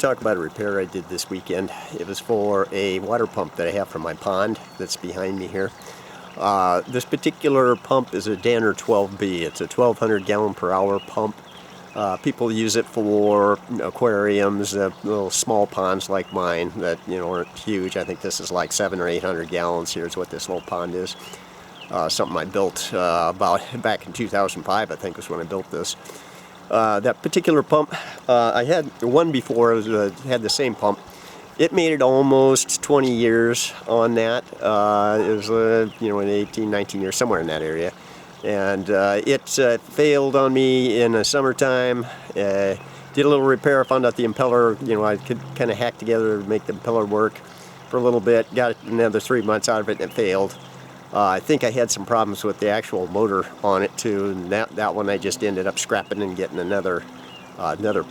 talk about a repair I did this weekend. It was for a water pump that I have for my pond that's behind me here. This particular pump is a Danner 12B. It's a 1,200 gallon per hour pump. People use it for aquariums, little small ponds like mine that aren't huge. I think this is like 700 or 800 gallons. Here's what this little pond is. Something I built about back in 2005, I think was when I built this. That particular pump, I had one before. Had the same pump. It made it almost 20 years on that. It was in 18, 19 years, somewhere in that area. And it failed on me in the summertime. Did a little repair, found out the impeller, I could kind of hack together to make the impeller work for a little bit. Got another 3 months out of it and it failed. I think I had some problems with the actual motor on it too, and that one I just ended up scrapping and getting another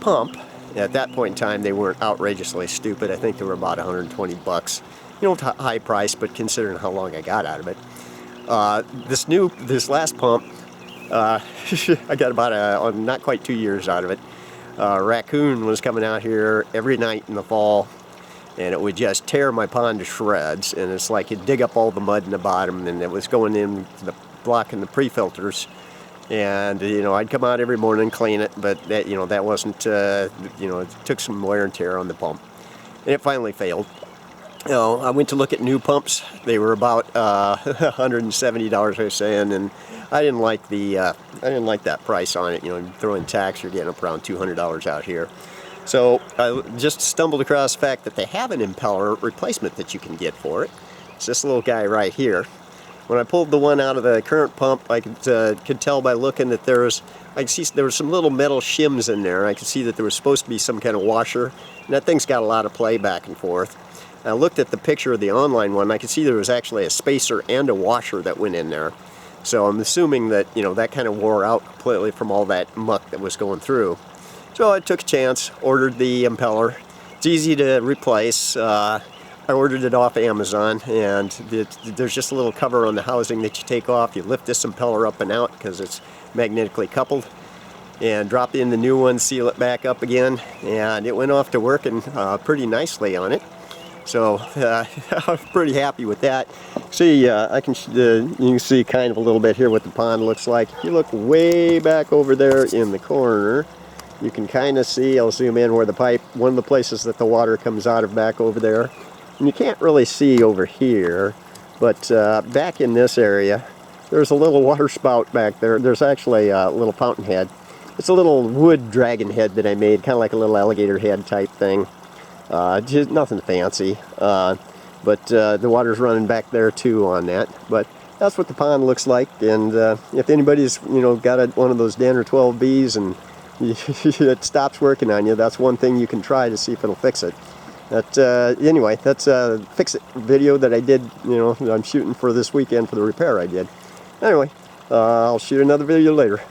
pump. At that point in time, they weren't outrageously stupid. I think they were about 120 bucks. High price, but considering how long I got out of it. This last pump, I got about not quite 2 years out of it. Raccoon was coming out here every night in the fall, and it would just tear my pond to shreds, and it's like it'd dig up all the mud in the bottom, and it was going in blocking the pre-filters. And I'd come out every morning and clean it, but that wasn't it took some wear and tear on the pump, and it finally failed. I went to look at new pumps. They were about $170, I was saying, and I didn't like that price on it. Throw in tax, you're getting up around $200 out here. So I just stumbled across the fact that they have an impeller replacement that you can get for it. It's this little guy right here. When I pulled the one out of the current pump, I could tell by looking that there was some little metal shims in there. I could see that there was supposed to be some kind of washer, and that thing's got a lot of play back and forth. I looked at the picture of the online one, I could see there was actually a spacer and a washer that went in there. So I'm assuming that that kind of wore out completely from all that muck that was going through. So I took a chance, ordered the impeller. It's easy to replace. I ordered it off Amazon, and there's just a little cover on the housing that you take off. You lift this impeller up and out because it's magnetically coupled, and drop in the new one, seal it back up again, and it went off to working pretty nicely on it. So I was pretty happy with that. See, you can see kind of a little bit here what the pond looks like. If you look way back over there in the corner, you can kind of see, I'll zoom in, where the pipe, one of the places that the water comes out of back over there. And you can't really see over here, but back in this area, there's a little water spout back there. There's actually a little fountain head. It's a little wood dragon head that I made, kind of like a little alligator head type thing. Just nothing fancy, but the water's running back there too on that. But that's what the pond looks like, and if anybody's got one of those Danner 12Bs and it stops working on you, that's one thing you can try to see if it'll fix it. Anyway, that's a fix-it video that I did, I'm shooting for this weekend for the repair I did. Anyway, I'll shoot another video later.